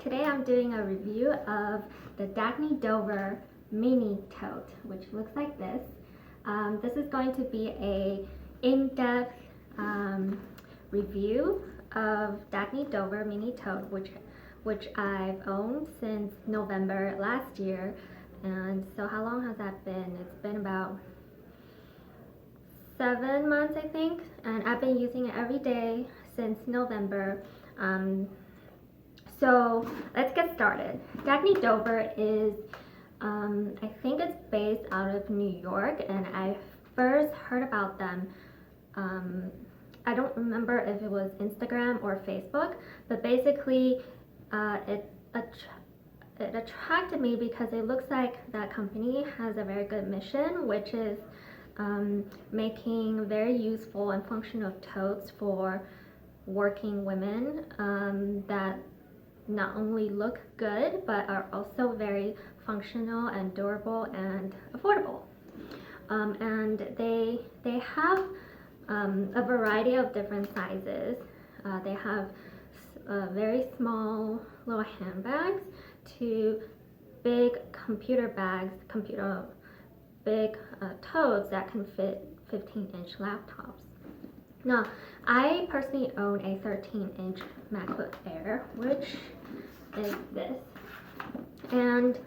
Today I'm doing a review of the Dagne Dover Mini Tote, which looks like this. This is going to be a in-depth review of Dagne Dover Mini Tote, which I've owned since November last year. And so how long has that been? It's been about 7 months, I think, and I've been using it every day since November. So let's get started. Dagne Dover is, I think it's based out of New York, and I first heard about them. I don't remember if it was Instagram or Facebook, but basically it attracted me because it looks like that company has a very good mission, which is making very useful and functional totes for working women that not only look good but are also very functional and durable and affordable. And they have a variety of different sizes. They have very small little handbags to big computer bags, big totes that can fit 15-inch laptops. Now, I personally own a 13-inch MacBook Air, which is this. And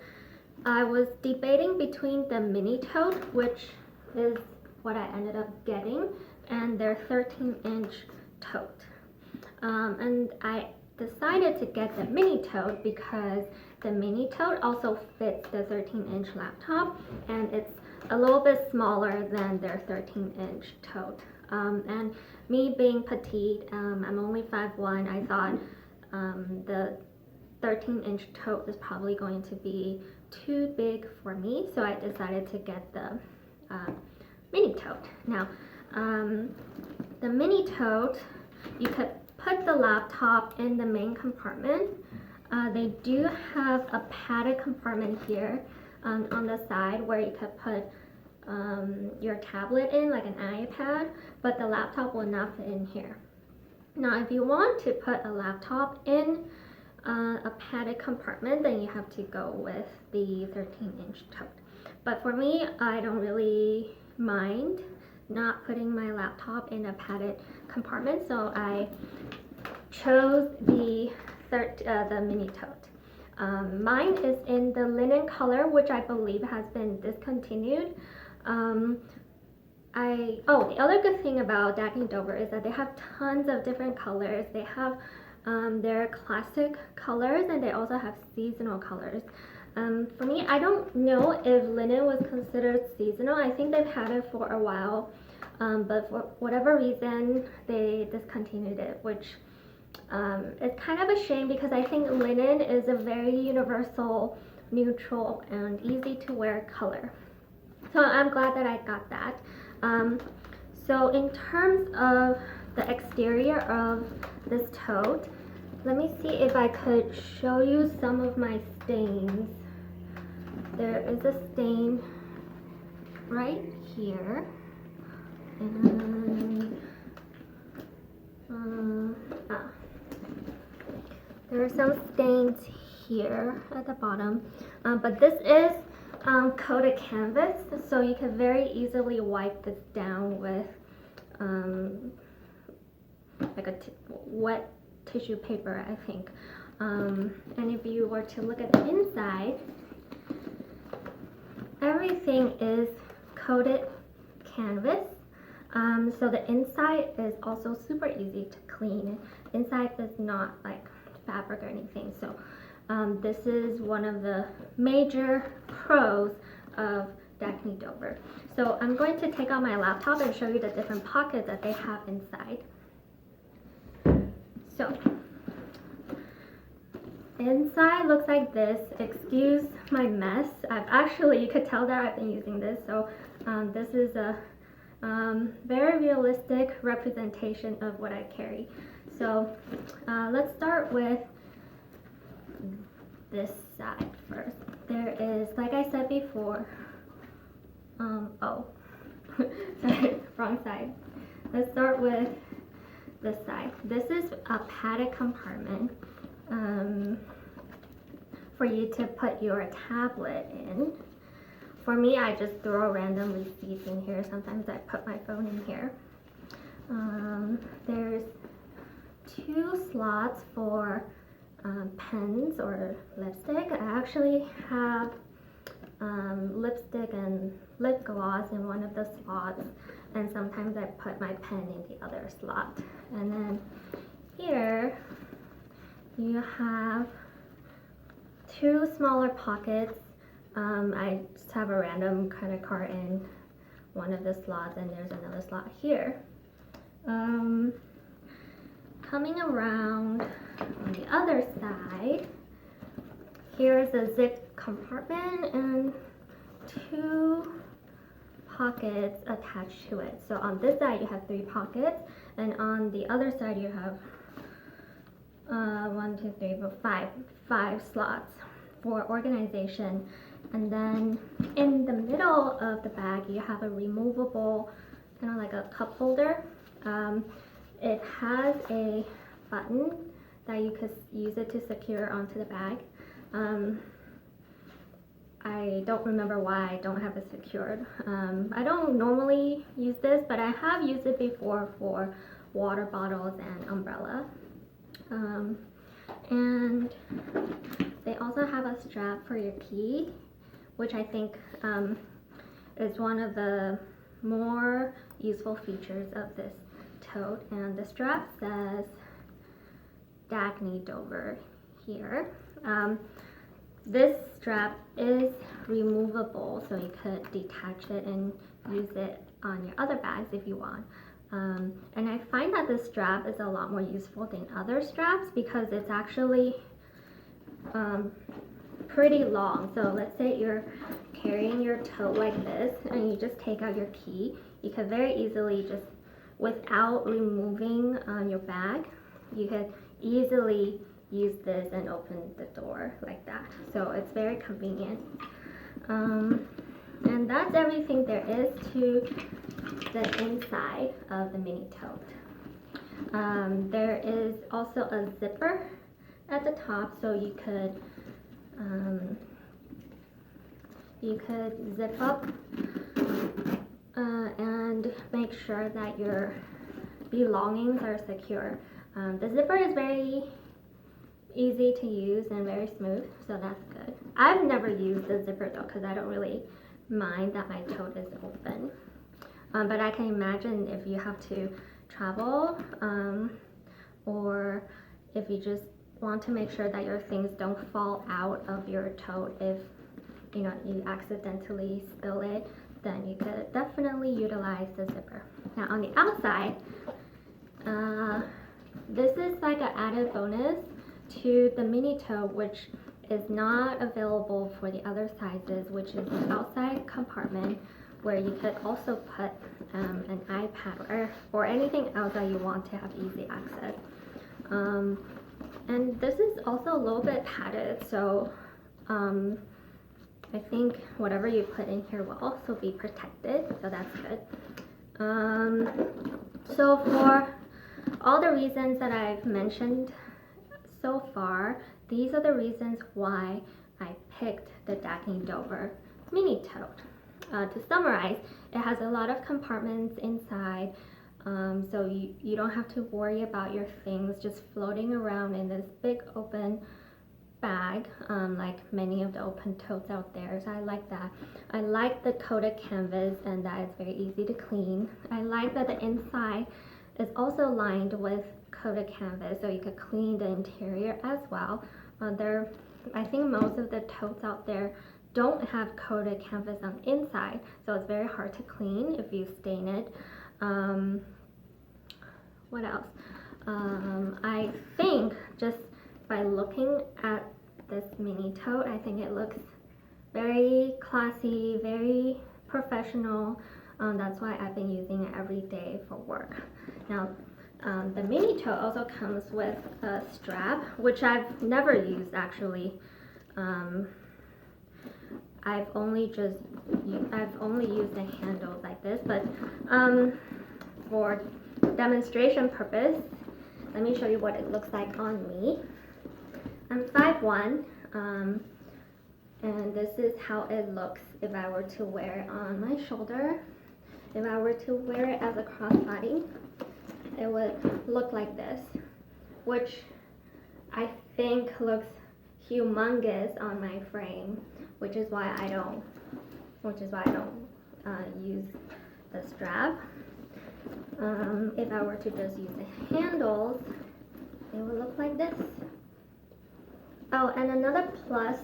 I was debating between the Mini Tote, which is what I ended up getting, and their 13-inch tote. And I decided to get the Mini Tote because the Mini Tote also fits the 13-inch laptop, and it's a little bit smaller than their 13-inch tote. And me being petite, I'm only 5'1", I thought the 13-inch tote is probably going to be too big for me, so I decided to get the Mini Tote. Now, the Mini Tote, you could put the laptop in the main compartment. They do have a padded compartment here on the side where you could put your tablet in, like an iPad, but the laptop will not fit in here. Now, if you want to put a laptop in a padded compartment, then you have to go with the 13-inch tote. But for me, I don't really mind not putting my laptop in a padded compartment, so I chose the Mini Tote. Mine is in the linen color, which I believe has been discontinued. The other good thing about Dagne Dover is that they have tons of different colors. They have their classic colors, and they also have seasonal colors. For me, I don't know if linen was considered seasonal. I think they've had it for a while, but for whatever reason, they discontinued it, which is kind of a shame because I think linen is a very universal, neutral, and easy to wear color. So I'm glad that I got that. So in terms of the exterior of this tote, let me see if I could show you some of my stains. There is a stain right here, and there are some stains here at the bottom, but this is coated canvas, so you can very easily wipe this down with like a wet tissue paper, I think. And if you were to look at the inside, everything is coated canvas. So the inside is also super easy to clean. Inside is not like fabric or anything. So this is one of the major pros of Dagne Dover. So I'm going to take out my laptop and show you the different pockets that they have inside. So inside looks like this. Excuse my mess. You could tell that I've been using this. So this is a very realistic representation of what I carry. So let's start with this side first. There is, like I said before, sorry, wrong side. Let's start with this side. This is a padded compartment. for you to put your tablet in. For me, I just throw random receipts in here. Sometimes I put my phone in here. There's 2 slots for pens or lipstick. I actually have lipstick and lip gloss in one of the slots, and sometimes I put my pen in the other slot. And then here you have 2 smaller pockets. I just have a random credit card in one of the slots, and there's another slot here. Coming around on the other side, here's a zip compartment and 2 pockets attached to it. So on this side you have 3 pockets, and on the other side you have 5 slots for organization. And then in the middle of the bag you have a removable, kind of like a cup holder. It has a button that you could use it to secure onto the bag. I don't remember why I don't have it secured. I don't normally use this, but I have used it before for water bottles and umbrella. And they also have a strap for your key, which I think is one of the more useful features of this tote. And the strap says Dagne Dover here. This strap is removable, so you could detach it and use it on your other bags if you want. And I find that this strap is a lot more useful than other straps because it's actually pretty long. So let's say you're carrying your tote like this and you just take out your key. You could very easily just, without removing your bag, you could easily use this and open the door like that. So it's very convenient. And that's everything there is to the inside of the mini tote. There is also a zipper at the top, so you could zip up and make sure that your belongings are secure. The zipper is very easy to use and very smooth, so that's good. I've never used the zipper though, because I don't really mind that my tote is open. But I can imagine if you have to travel, or if you just want to make sure that your things don't fall out of your tote if you accidentally spill it, then you could definitely utilize the zipper. Now on the outside, this is like an added bonus to the mini tote, which is not available for the other sizes, which is the outside compartment where you could also put an iPad or anything else that you want to have easy access. And this is also a little bit padded, so I think whatever you put in here will also be protected, so that's good. So for all the reasons that I've mentioned so far, these are the reasons why I picked the Dagne Dover Mini Tote. To summarize, it has a lot of compartments inside, so you don't have to worry about your things just floating around in this big open bag, like many of the open totes out there. So I like that. I like the coated canvas and that it's very easy to clean. I like that the inside is also lined with coated canvas, so you could clean the interior as well. I think most of the totes out there don't have coated canvas on the inside, so it's very hard to clean if you stain it. What else? I think just by looking at this mini tote, I think it looks very classy, very professional. That's why I've been using it every day for work. Now, the mini tote also comes with a strap, which I've never used actually. I've only used the handles like this, but for demonstration purpose, let me show you what it looks like on me. I'm 5'1", And this is how it looks if I were to wear it on my shoulder. If I were to wear it as a crossbody, it would look like this, which I think looks humongous on my frame, which is why I don't use the strap. If I were to just use the handles, it would look like this. Oh, and another plus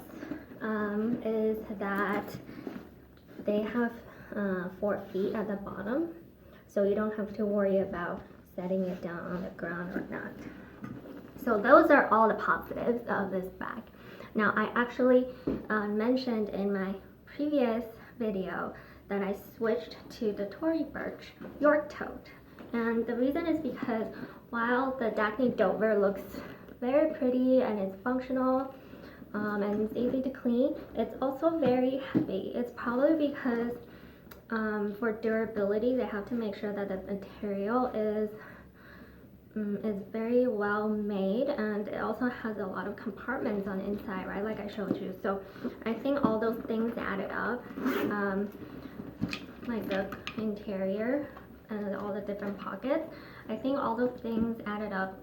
is that they have 4 feet at the bottom, so you don't have to worry about setting it down on the ground or not. So those are all the positives of this bag. Now, I actually mentioned in my previous video that I switched to the Tory Burch York Tote. And the reason is because while the Dagne Dover looks very pretty and it's functional and it's easy to clean, it's also very heavy. It's probably because for durability, they have to make sure that the material is very well made, and it also has a lot of compartments on the inside, right, like I showed you. So I think all those things added up, like the interior and all the different pockets, I think all those things added up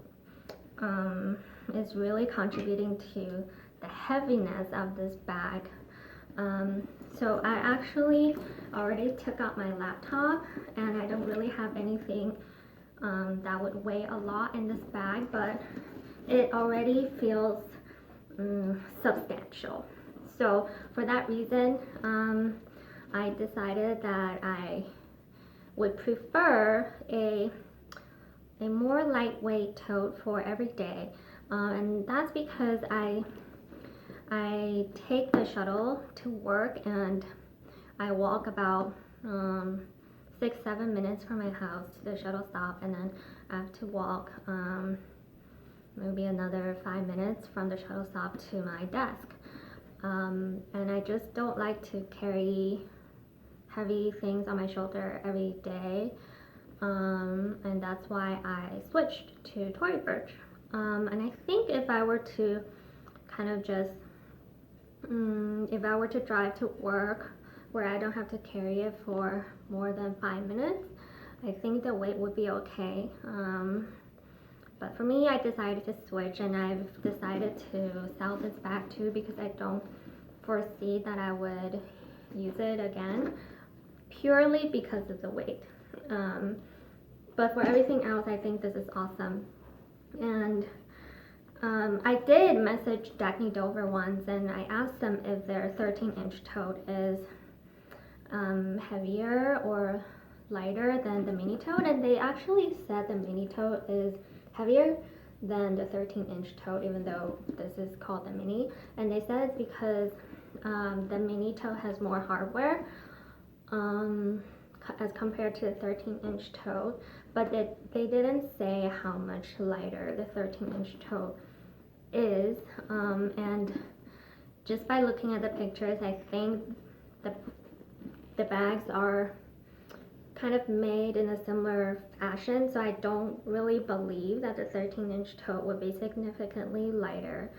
is really contributing to the heaviness of this bag. So I actually already took out my laptop, and I don't really have anything that would weigh a lot in this bag, but it already feels substantial. So for that reason, I decided that I would prefer a more lightweight tote for every day, and that's because I take the shuttle to work, and I walk about 6-7 minutes from my house to the shuttle stop, and then I have to walk maybe another 5 minutes from the shuttle stop to my desk. And I just don't like to carry heavy things on my shoulder every day, and that's why I switched to Tory Burch. And I think if I were to kind of just if I were to drive to work where I don't have to carry it for more than 5 minutes, I think the weight would be okay. But for me, I decided to switch, and I've decided to sell this bag too because I don't foresee that I would use it again, purely because of the weight. But for everything else, I think this is awesome. And I did message Dagne Dover once, and I asked them if their 13-inch tote is heavier or lighter than the mini tote, and they actually said the mini tote is heavier than the 13-inch tote, even though this is called the mini. And they said it's because the mini tote has more hardware as compared to the 13-inch tote, but they didn't say how much lighter the 13-inch tote is. And just by looking at the pictures, I think the bags are kind of made in a similar fashion, so I don't really believe that the 13-inch tote would be significantly lighter.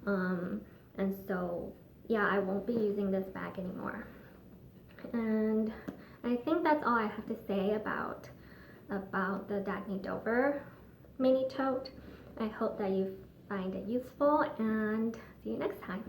And so yeah, I won't be using this bag anymore. And I think that's all I have to say about the Dagne Dover Mini Tote. I hope that you find it useful, and see you next time.